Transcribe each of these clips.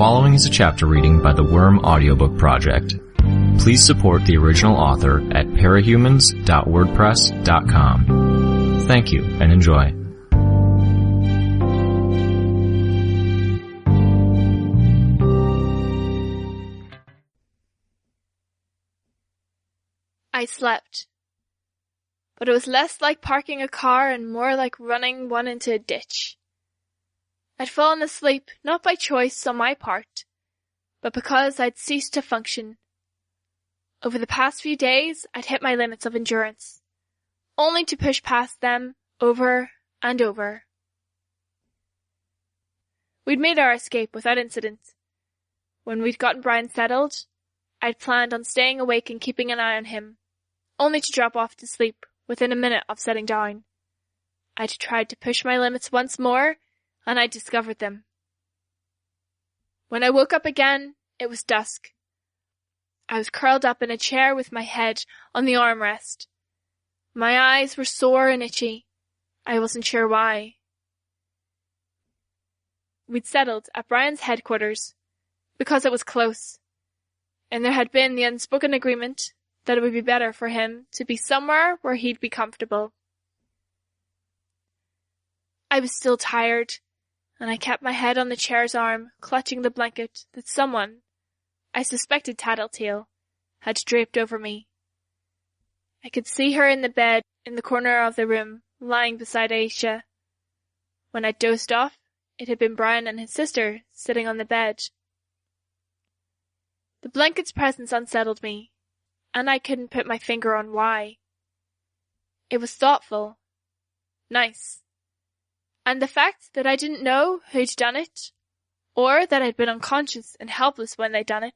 following is a chapter reading by the Worm Audiobook Project. Please support the original author at parahumans.wordpress.com. Thank you and enjoy. I slept, but it was less like parking a car and more like running one into a ditch. I'd fallen asleep not by choice on my part, but because I'd ceased to function. Over the past few days, I'd hit my limits of endurance, only to push past them over and over. We'd made our escape without incident. When we'd gotten Brian settled, I'd planned on staying awake and keeping an eye on him, only to drop off to sleep within a minute of setting down. I'd tried to push my limits once more, and I discovered them. When I woke up again, it was dusk. I was curled up in a chair with my head on the armrest. My eyes were sore and itchy. I wasn't sure why. We'd settled at Brian's headquarters because it was close, and there had been the unspoken agreement that it would be better for him to be somewhere where he'd be comfortable. I was still tired, and I kept my head on the chair's arm, clutching the blanket that someone, I suspected Tattletale, had draped over me. I could see her in the bed in the corner of the room, lying beside Aisha. When I dozed off, it had been Brian and his sister sitting on the bed. The blanket's presence unsettled me, and I couldn't put my finger on why. It was thoughtful, nice. And the fact that I didn't know who'd done it, or that I'd been unconscious and helpless when they'd done it,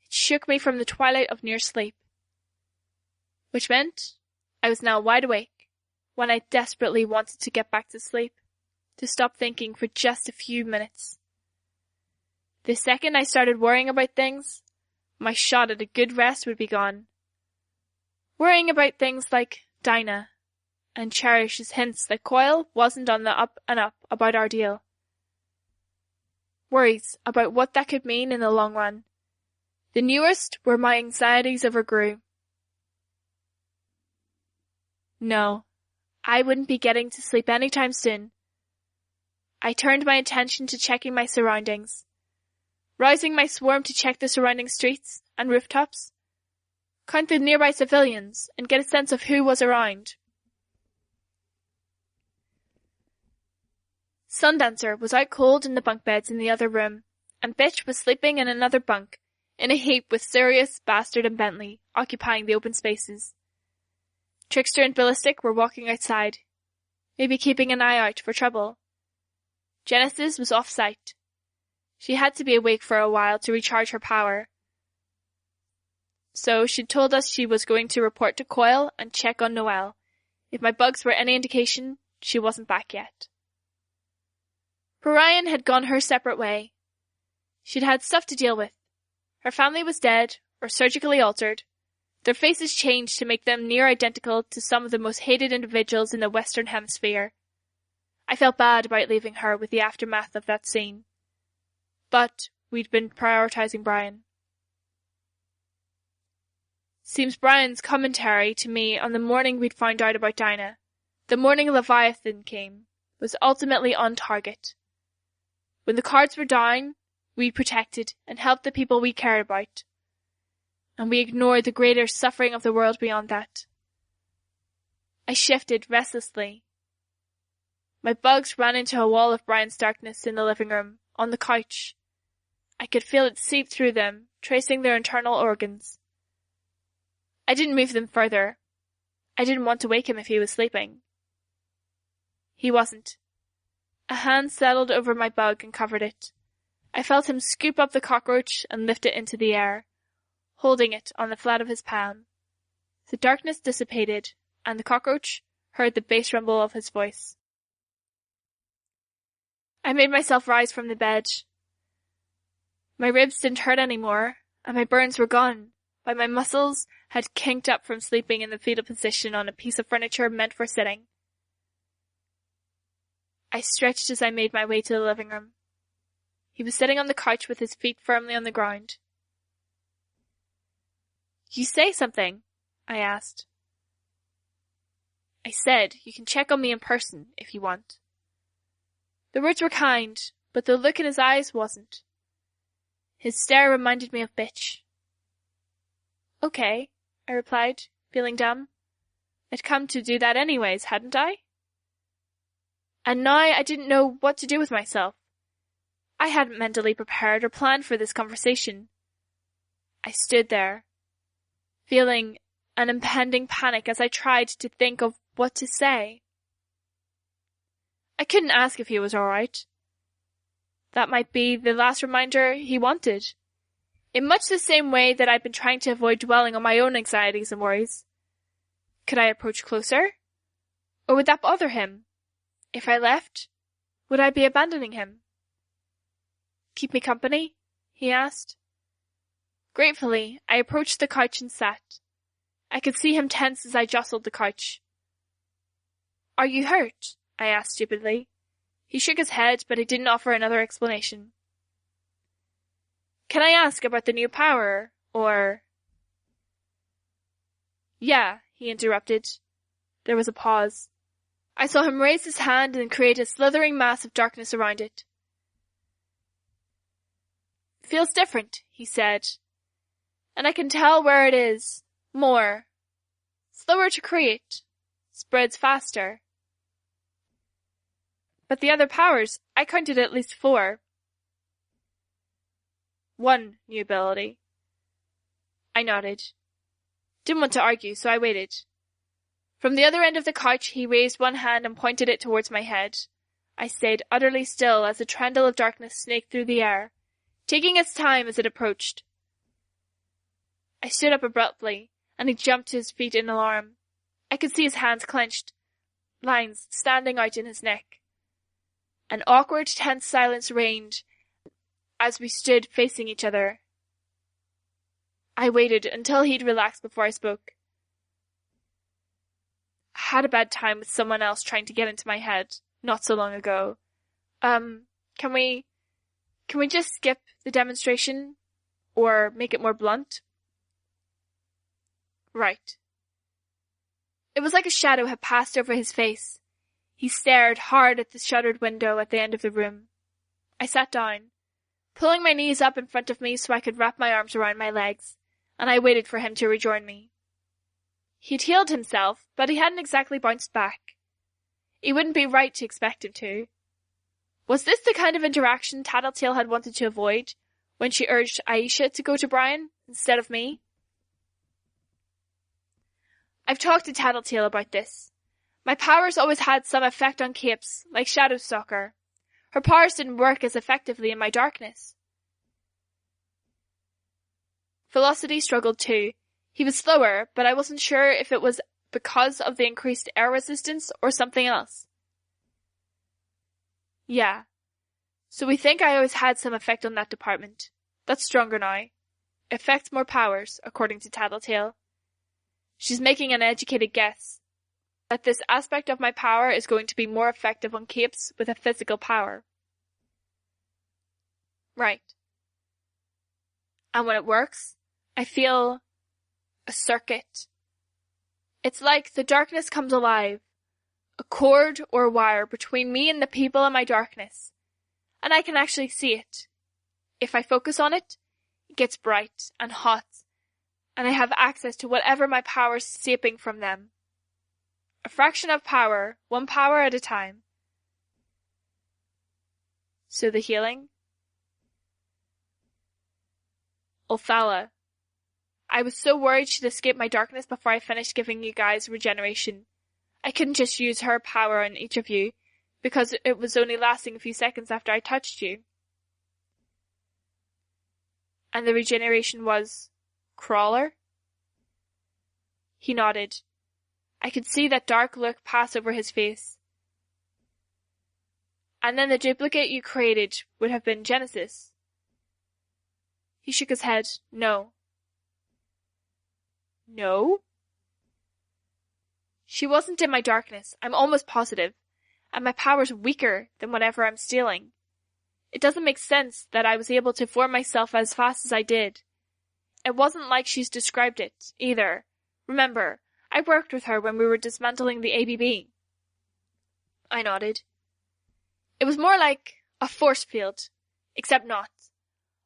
it shook me from the twilight of near sleep. Which meant I was now wide awake when I desperately wanted to get back to sleep, to stop thinking for just a few minutes. The second I started worrying about things, my shot at a good rest would be gone. Worrying about things like Dinah, and Cherish's hints that Coyle wasn't on the up and up about our deal. Worries about what that could mean in the long run. The newest were my anxieties overgrew. No, I wouldn't be getting to sleep anytime soon. I turned my attention to checking my surroundings, rousing my swarm to check the surrounding streets and rooftops, count the nearby civilians, and get a sense of who was around. Sundancer was out cold in the bunk beds in the other room, and Bitch was sleeping in another bunk, in a heap with Sirius, Bastard, and Bentley, occupying the open spaces. Trickster and Ballistic were walking outside, maybe keeping an eye out for trouble. Genesis was off site. She had to be awake for a while to recharge her power. So she'd told us she was going to report to Coyle and check on Noelle. If my bugs were any indication, she wasn't back yet. Brian had gone her separate way. She'd had stuff to deal with. Her family was dead, or surgically altered. Their faces changed to make them near identical to some of the most hated individuals in the Western Hemisphere. I felt bad about leaving her with the aftermath of that scene. But we'd been prioritizing Brian. Seems Brian's commentary to me on the morning we'd found out about Dinah, the morning Leviathan came, was ultimately on target. When the cards were down, we protected and helped the people we cared about, and we ignored the greater suffering of the world beyond that. I shifted restlessly. My bugs ran into a wall of Brian's darkness in the living room, on the couch. I could feel it seep through them, tracing their internal organs. I didn't move them further. I didn't want to wake him if he was sleeping. He wasn't. A hand settled over my bug and covered it. I felt him scoop up the cockroach and lift it into the air, holding it on the flat of his palm. The darkness dissipated, and the cockroach heard the bass rumble of his voice. I made myself rise from the bed. My ribs didn't hurt anymore, and my burns were gone, but my muscles had kinked up from sleeping in the fetal position on a piece of furniture meant for sitting. I stretched as I made my way to the living room. He was sitting on the couch with his feet firmly on the ground. "You say something?" I asked. "I said you can check on me in person if you want." The words were kind, but the look in his eyes wasn't. His stare reminded me of bitch. "Okay," I replied, feeling dumb. I'd come to do that anyways, hadn't I? And now I didn't know what to do with myself. I hadn't mentally prepared or planned for this conversation. I stood there, feeling an impending panic as I tried to think of what to say. I couldn't ask if he was all right. That might be the last reminder he wanted, in much the same way that I'd been trying to avoid dwelling on my own anxieties and worries. Could I approach closer? Or would that bother him? If I left, would I be abandoning him? "Keep me company?" he asked. Gratefully, I approached the couch and sat. I could see him tense as I jostled the couch. "Are you hurt?" I asked stupidly. He shook his head, but he didn't offer another explanation. "Can I ask about the new power, or—" "Yeah," he interrupted. There was a pause. I saw him raise his hand and create a slithering mass of darkness around it. "Feels different," he said. "And I can tell where it is. More. Slower to create. Spreads faster. But the other powers, I counted at least 4. "One new ability." I nodded. Didn't want to argue, so I waited. From the other end of the couch, he raised one hand and pointed it towards my head. I stayed utterly still as a trendle of darkness snaked through the air, taking its time as it approached. I stood up abruptly, and he jumped to his feet in alarm. I could see his hands clenched, lines standing out in his neck. An awkward, tense silence reigned as we stood facing each other. I waited until he'd relaxed before I spoke. "I had a bad time with someone else trying to get into my head, not so long ago. Can we just skip the demonstration? Or make it more blunt?" "Right." It was like a shadow had passed over his face. He stared hard at the shuttered window at the end of the room. I sat down, pulling my knees up in front of me so I could wrap my arms around my legs, and I waited for him to rejoin me. He'd healed himself, but he hadn't exactly bounced back. It wouldn't be right to expect him to. Was this the kind of interaction Tattletale had wanted to avoid when she urged Aisha to go to Brian instead of me? I've talked to Tattletale about this. My powers always had some effect on Capes, like Shadowstalker. Her powers didn't work as effectively in my darkness. Velocity struggled too. He was slower, but I wasn't sure if it was because of the increased air resistance or something else. "Yeah. So we think I always had some effect on that department. That's stronger now. Affects more powers, according to Tattletale. She's making an educated guess that this aspect of my power is going to be more effective on Capes with a physical power." "Right. And when it works, I feel a circuit. It's like the darkness comes alive, a cord or a wire between me and the people in my darkness, and I can actually see it. If I focus on it, it gets bright and hot, and I have access to whatever my power's seeping from them. A fraction of power, one power at a time." "So the healing?" "Othala. I was so worried she'd escape my darkness before I finished giving you guys regeneration. I couldn't just use her power on each of you, because it was only lasting a few seconds after I touched you." "And the regeneration was Crawler?" He nodded. I could see that dark look pass over his face. "And then the duplicate you created would have been Genesis?" He shook his head. "No." "No?" "She wasn't in my darkness, I'm almost positive, and my power's weaker than whatever I'm stealing. It doesn't make sense that I was able to form myself as fast as I did. It wasn't like she's described it, either. Remember, I worked with her when we were dismantling the ABB. I nodded. It was more like a force field, except not.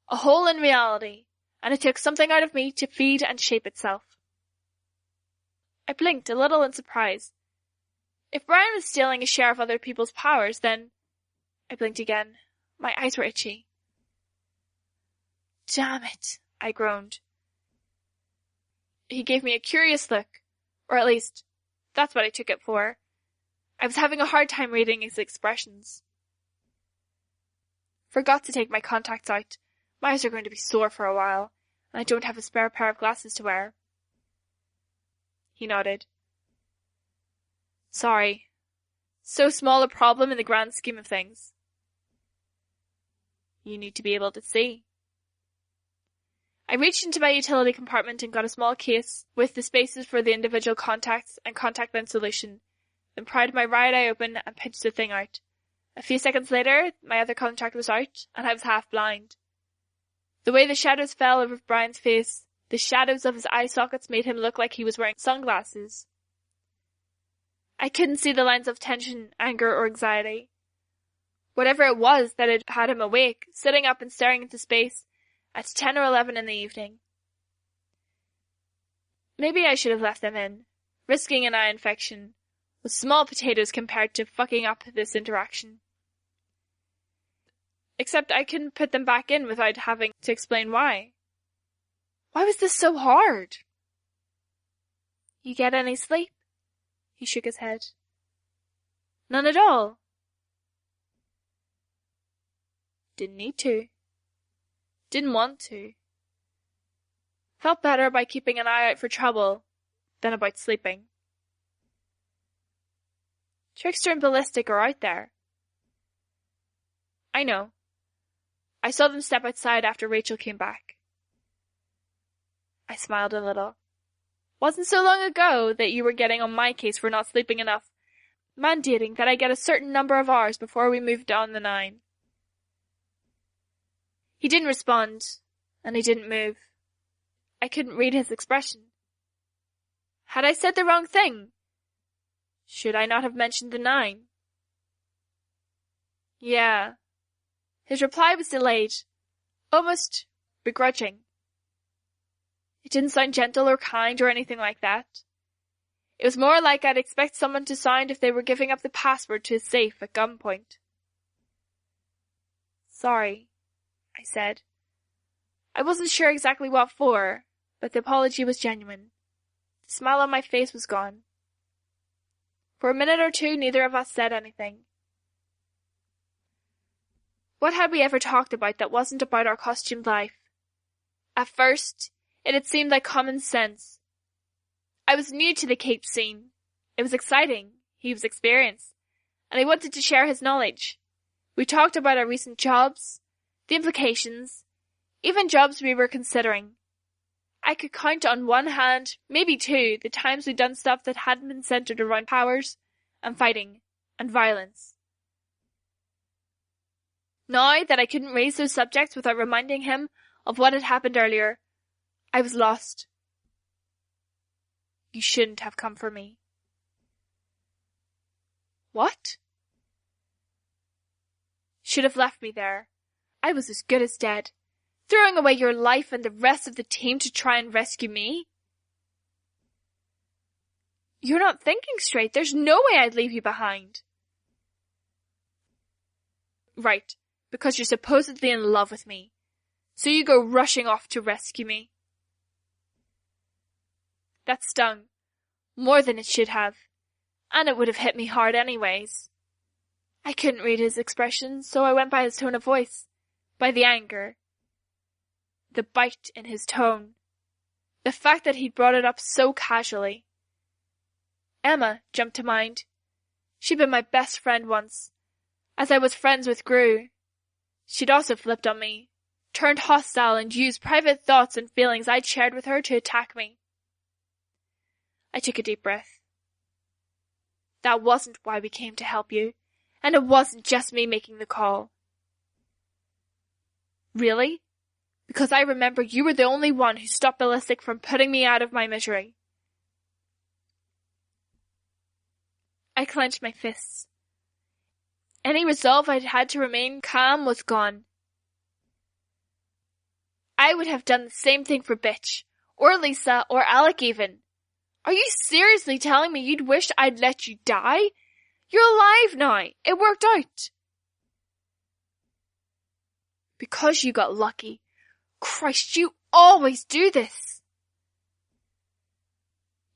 A hole in reality, and it took something out of me to feed and shape itself. I blinked a little in surprise. If Brian was stealing a share of other people's powers, then... I blinked again. My eyes were itchy. Damn it, I groaned. He gave me a curious look, or at least, that's what I took it for. I was having a hard time reading his expressions. Forgot to take my contacts out. My eyes are going to be sore for a while, and I don't have a spare pair of glasses to wear. He nodded. Sorry. So small a problem in the grand scheme of things. You need to be able to see. I reached into my utility compartment and got a small case with the spaces for the individual contacts and contact lens solution, then pried my right eye open and pinched the thing out. A few seconds later, my other contact was out, and I was half blind. The way the shadows fell over Brian's face, the shadows of his eye sockets made him look like he was wearing sunglasses. I couldn't see the lines of tension, anger, or anxiety. Whatever it was that had had him awake, sitting up and staring into space at 10 or 11 in the evening. Maybe I should have left them in, risking an eye infection, with small potatoes compared to fucking up this interaction. Except I couldn't put them back in without having to explain why. Why was this so hard? You get any sleep? He shook his head. None at all. Didn't need to. Didn't want to. Felt better by keeping an eye out for trouble than about sleeping. Trickster and Ballistic are out there. I know. I saw them step outside after Rachel came back. I smiled a little. Wasn't so long ago that you were getting on my case for not sleeping enough, mandating that I get a certain number of hours before we moved on the 9. He didn't respond, and he didn't move. I couldn't read his expression. Had I said the wrong thing? Should I not have mentioned the 9? Yeah. His reply was delayed, almost begrudging. It didn't sound gentle or kind or anything like that. It was more like I'd expect someone to sound if they were giving up the password to a safe at gunpoint. Sorry, I said. I wasn't sure exactly what for, but the apology was genuine. The smile on my face was gone. For a minute or two, neither of us said anything. What had we ever talked about that wasn't about our costumed life? At first, it had seemed like common sense. I was new to the Cape scene. It was exciting. He was experienced. And I wanted to share his knowledge. We talked about our recent jobs, the implications, even jobs we were considering. I could count on one hand, maybe two, the times we'd done stuff that hadn't been centered around powers and fighting and violence. Now that I couldn't raise those subjects without reminding him of what had happened earlier, I was lost. You shouldn't have come for me. What? Should have left me there. I was as good as dead. Throwing away your life and the rest of the team to try and rescue me? You're not thinking straight. There's no way I'd leave you behind. Right, because you're supposedly in love with me. So you go rushing off to rescue me. That stung. More than it should have. And it would have hit me hard anyways. I couldn't read his expression, so I went by his tone of voice. By the anger. The bite in his tone. The fact that he'd brought it up so casually. Emma jumped to mind. She'd been my best friend once, as I was friends with Gru. She'd also flipped on me, turned hostile and used private thoughts and feelings I'd shared with her to attack me. I took a deep breath. That wasn't why we came to help you, and it wasn't just me making the call. Really? Because I remember you were the only one who stopped Ballistic from putting me out of my misery. I clenched my fists. Any resolve I'd had to remain calm was gone. I would have done the same thing for Bitch, or Lisa, or Alec even. Are you seriously telling me you'd wish I'd let you die? You're alive now. It worked out. Because you got lucky. Christ, you always do this.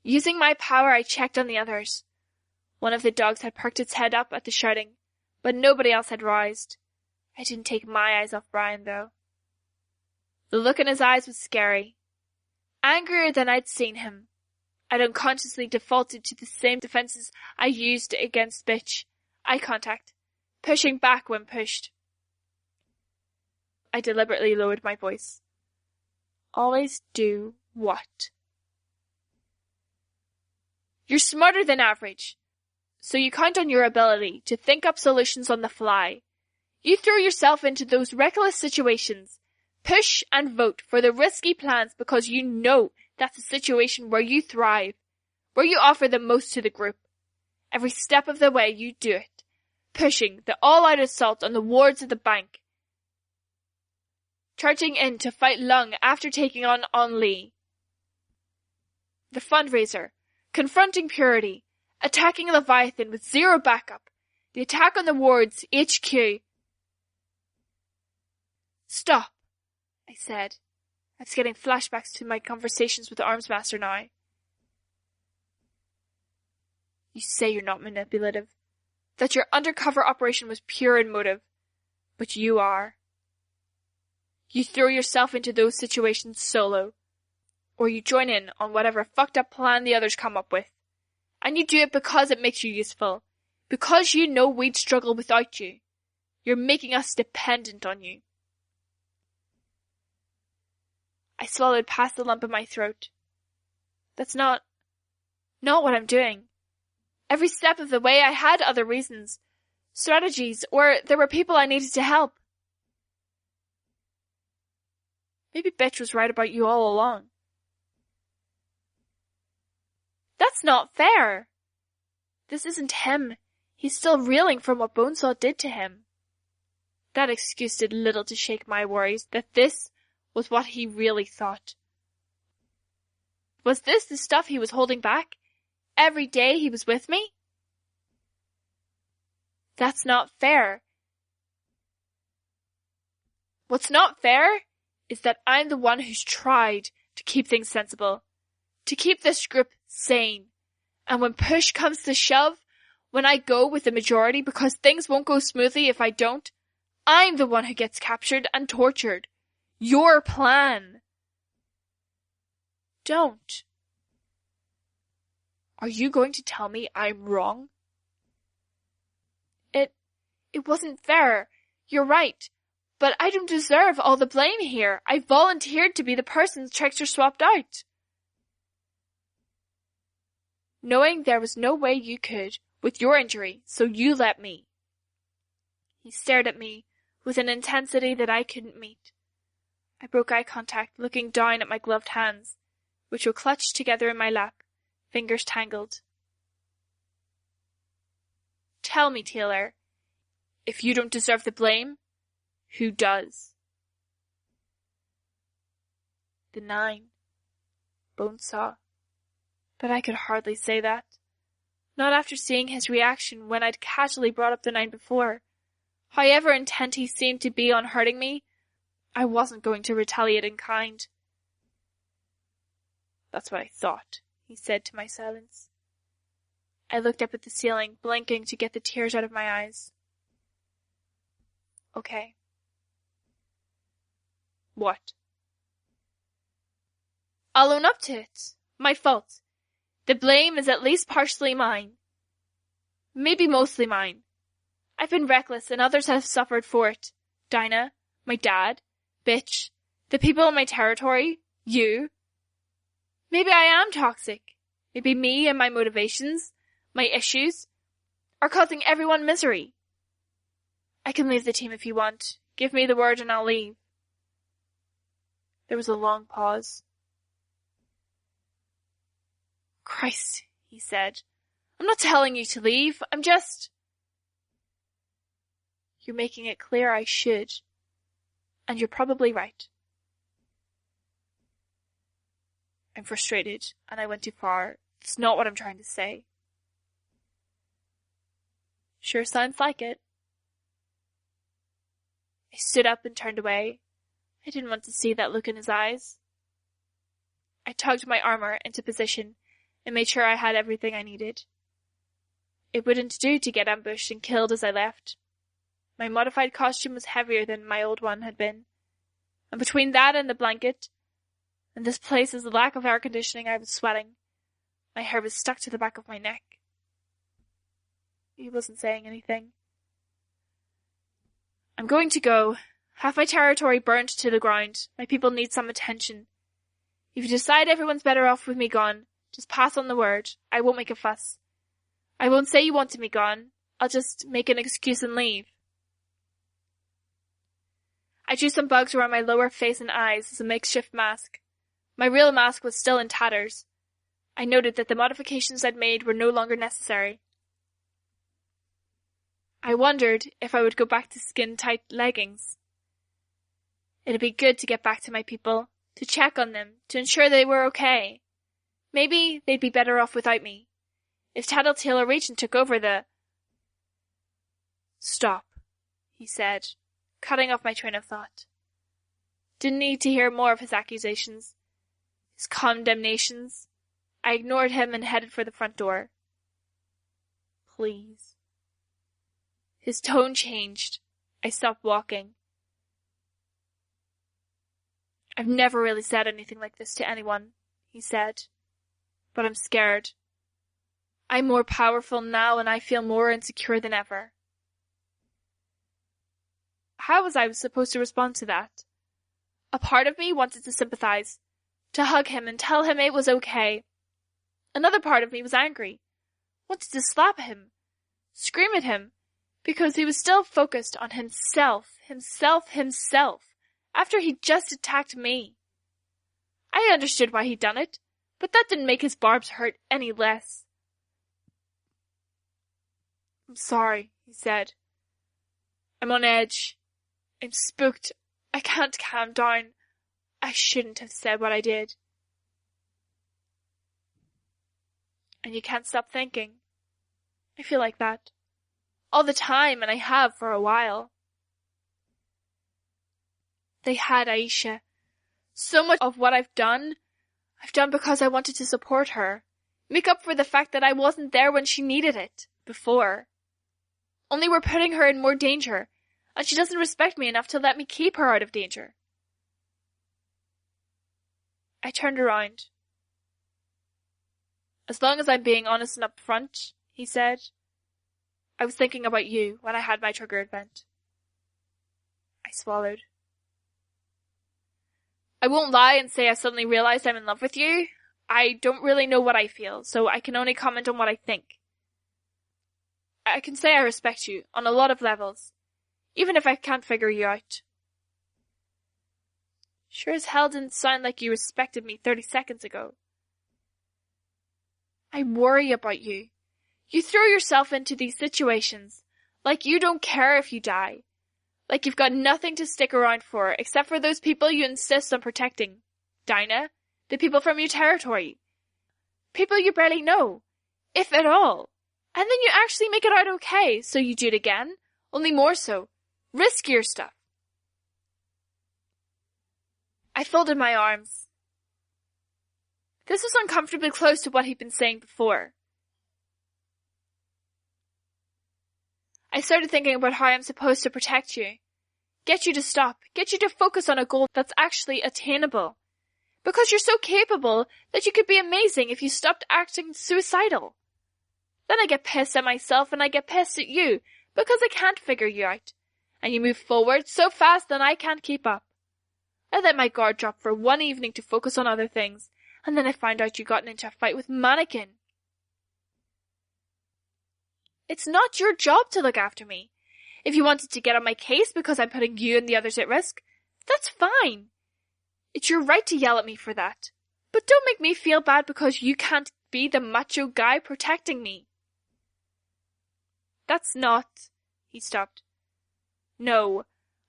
Using my power, I checked on the others. One of the dogs had perked its head up at the shouting, but nobody else had roused. I didn't take my eyes off Brian, though. The look in his eyes was scary. Angrier than I'd seen him. I'd unconsciously defaulted to the same defenses I used against Bitch. Eye contact. Pushing back when pushed. I deliberately lowered my voice. Always do what? You're smarter than average, so you count on your ability to think up solutions on the fly. You throw yourself into those reckless situations, push and vote for the risky plans because you know that's a situation where you thrive, where you offer the most to the group. Every step of the way you do it, pushing the all-out assault on the wards of the bank, charging in to fight Lung after taking on Lee. The fundraiser, confronting Purity, attacking Leviathan with zero backup, the attack on the wards, HQ. Stop, I said. I was getting flashbacks to my conversations with the Armsmaster now. You say you're not manipulative, that your undercover operation was pure in motive, but you are. You throw yourself into those situations solo, or you join in on whatever fucked up plan the others come up with. And you do it because it makes you useful, because you know we'd struggle without you. You're making us dependent on you. I swallowed past the lump in my throat. That's not what I'm doing. Every step of the way I had other reasons, strategies, or there were people I needed to help. Maybe Bitch was right about you all along. That's not fair. This isn't him. He's still reeling from what Bonesaw did to him. That excuse did little to shake my worries that this was what he really thought. Was this the stuff he was holding back? Every day he was with me? That's not fair. What's not fair is that I'm the one who's tried to keep things sensible, to keep this group sane. And when push comes to shove, when I go with the majority because things won't go smoothly if I don't, I'm the one who gets captured and tortured. Your plan. Don't. Are you going to tell me I'm wrong? It wasn't fair. You're right. But I don't deserve all the blame here. I volunteered to be the person Trickster swapped out. Knowing there was no way you could, with your injury, so you let me. He stared at me with an intensity that I couldn't meet. I broke eye contact, looking down at my gloved hands, which were clutched together in my lap, fingers tangled. Tell me, Taylor, if you don't deserve the blame, who does? The 9. Bonesaw. But I could hardly say that. Not after seeing his reaction when I'd casually brought up the 9 before. However intent he seemed to be on hurting me, I wasn't going to retaliate in kind. That's what I thought, he said to my silence. I looked up at the ceiling, blinking to get the tears out of my eyes. Okay. What? I'll own up to it. My fault. The blame is at least partially mine. Maybe mostly mine. I've been reckless and others have suffered for it. Dinah, my dad, Bitch, the people in my territory, you. Maybe I am toxic. Maybe me and my motivations, my issues, are causing everyone misery. I can leave the team if you want. Give me the word and I'll leave. There was a long pause. Christ, he said. I'm not telling you to leave. I'm just... You're making it clear I should. And you're probably right. I'm frustrated, and I went too far. It's not what I'm trying to say. Sure sounds like it. I stood up and turned away. I didn't want to see that look in his eyes. I tugged my armor into position and made sure I had everything I needed. It wouldn't do to get ambushed and killed as I left. My modified costume was heavier than my old one had been, and between that and the blanket, and this place's lack of air conditioning, I was sweating. My hair was stuck to the back of my neck. He wasn't saying anything. I'm going to go. Half my territory burnt to the ground. My people need some attention. If you decide everyone's better off with me gone, just pass on the word. I won't make a fuss. I won't say you wanted me gone. I'll just make an excuse and leave. I drew some bugs around my lower face and eyes as a makeshift mask. My real mask was still in tatters. I noted that the modifications I'd made were no longer necessary. I wondered if I would go back to skin-tight leggings. It'd be good to get back to my people, to check on them, to ensure they were okay. Maybe they'd be better off without me. If Tattletale or Regent took over the... Stop, he said, cutting off my train of thought. Didn't need to hear more of his accusations, his condemnations. I ignored him and headed for the front door. Please. His tone changed. I stopped walking. I've never really said anything like this to anyone, he said, but I'm scared. I'm more powerful now and I feel more insecure than ever. How was I supposed to respond to that? A part of me wanted to sympathize, to hug him and tell him it was okay. Another part of me was angry, wanted to slap him, scream at him, because he was still focused on himself, after he'd just attacked me. I understood why he'd done it, but that didn't make his barbs hurt any less. I'm sorry, he said. I'm on edge. I'm spooked. I can't calm down. I shouldn't have said what I did. And you can't stop thinking. I feel like that. All the time, and I have for a while. They had Aisha. So much of what I've done because I wanted to support her. Make up for the fact that I wasn't there when she needed it, before. Only we're putting her in more danger, and she doesn't respect me enough to let me keep her out of danger. I turned around. As long as I'm being honest and upfront, he said, I was thinking about you when I had my trigger event. I swallowed. I won't lie and say I suddenly realized I'm in love with you. I don't really know what I feel, so I can only comment on what I think. I can say I respect you on a lot of levels, even if I can't figure you out. Sure as hell didn't sound like you respected me 30 seconds ago. I worry about you. You throw yourself into these situations, like you don't care if you die. Like you've got nothing to stick around for, except for those people you insist on protecting. Dinah, the people from your territory. People you barely know, if at all. And then you actually make it out okay, so you do it again, only more so. Riskier stuff. I folded my arms. This was uncomfortably close to what he'd been saying before. I started thinking about how I'm supposed to protect you. Get you to stop. Get you to focus on a goal that's actually attainable. Because you're so capable that you could be amazing if you stopped acting suicidal. Then I get pissed at myself and I get pissed at you because I can't figure you out. And you move forward so fast that I can't keep up. I let my guard drop for one evening to focus on other things, and then I found out you'd gotten into a fight with Mannequin. It's not your job to look after me. If you wanted to get on my case because I'm putting you and the others at risk, that's fine. It's your right to yell at me for that. But don't make me feel bad because you can't be the macho guy protecting me. That's not... He stopped. No,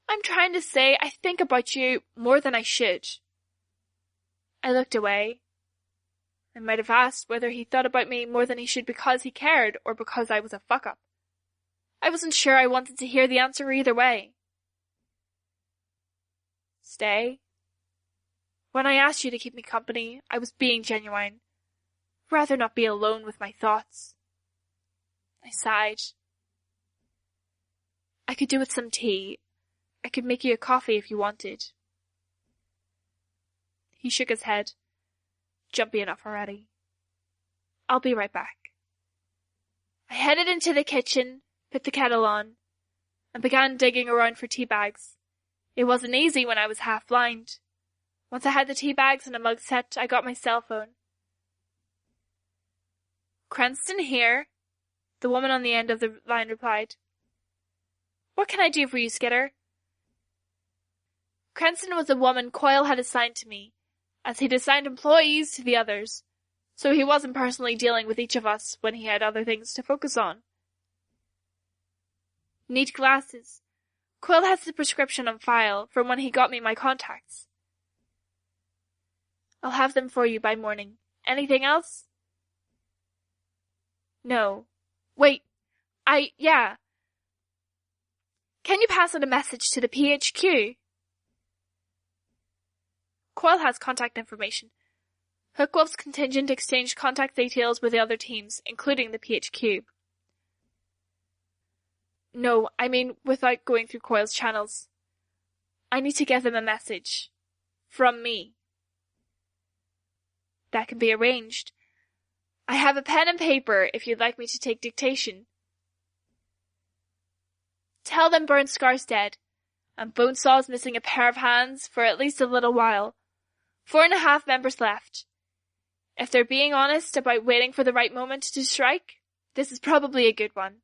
I'm trying to say I think about you more than I should. I looked away. I might have asked whether he thought about me more than he should because he cared or because I was a fuck-up. I wasn't sure I wanted to hear the answer either way. Stay? When I asked you to keep me company, I was being genuine. Rather not be alone with my thoughts. I sighed. I could do with some tea. I could make you a coffee if you wanted. He shook his head. Jumpy enough already. I'll be right back. I headed into the kitchen, put the kettle on, and began digging around for tea bags. It wasn't easy when I was half blind. Once I had the tea bags and a mug set, I got my cell phone. Cranston here, the woman on the end of the line replied. What can I do for you, Skitter? Cranston was the woman Coyle had assigned to me, as he'd assigned employees to the others, so he wasn't personally dealing with each of us when he had other things to focus on. Need glasses. Coyle has the prescription on file from when he got me my contacts. I'll have them for you by morning. Anything else? No. Wait. Yeah. Can you pass on a message to the PHQ? Coyle has contact information. Hookwolf's contingent exchanged contact details with the other teams, including the PHQ. No, I mean without going through Coyle's channels. I need to give them a message. From me. That can be arranged. I have a pen and paper if you'd like me to take dictation. Tell them Burnscar's dead, and Bonesaw's missing a pair of hands for at least a little while. 4.5 members left. If they're being honest about waiting for the right moment to strike, this is probably a good one.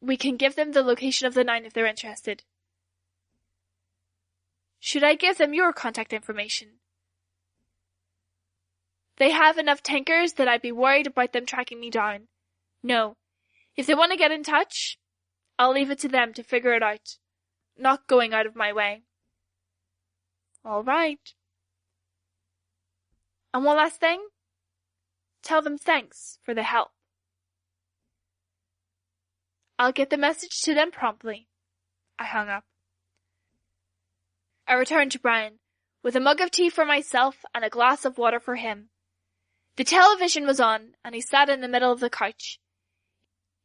We can give them the location of the 9 if they're interested. Should I give them your contact information? They have enough tinkers that I'd be worried about them tracking me down. No. If they want to get in touch, I'll leave it to them to figure it out. Not going out of my way. All right. And one last thing. Tell them thanks for the help. I'll get the message to them promptly. I hung up. I returned to Brian, with a mug of tea for myself and a glass of water for him. The television was on, and he sat in the middle of the couch.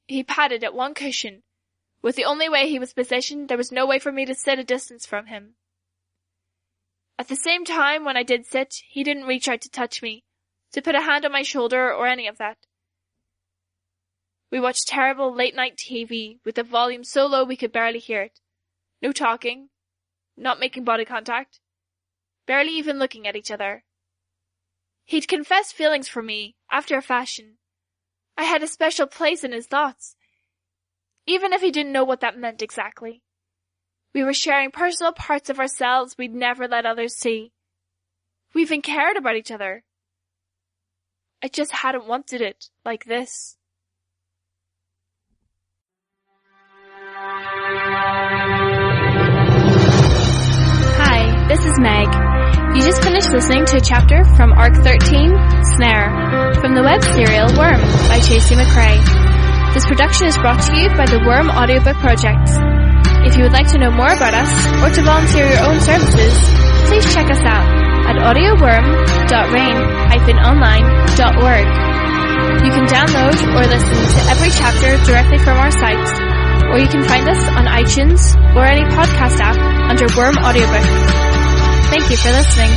He patted at one cushion. With the only way he was positioned, there was no way for me to sit a distance from him. At the same time, when I did sit, he didn't reach out to touch me, to put a hand on my shoulder or any of that. We watched terrible late-night TV with the volume so low we could barely hear it. No talking, not making body contact, barely even looking at each other. He'd confessed feelings for me, after a fashion. I had a special place in his thoughts, even if he didn't know what that meant exactly. We were sharing personal parts of ourselves we'd never let others see. We even cared about each other. I just hadn't wanted it like this. Hi, this is Meg. You just finished listening to a chapter from Arc 13, Snare, from the web serial Worm by Chasey McCrae. This production is brought to you by the Worm Audiobook Project. If you would like to know more about us, or to volunteer your own services, please check us out at audioworm.rain-online.org. You can download or listen to every chapter directly from our site, or you can find us on iTunes or any podcast app under Worm Audiobook. Thank you for listening.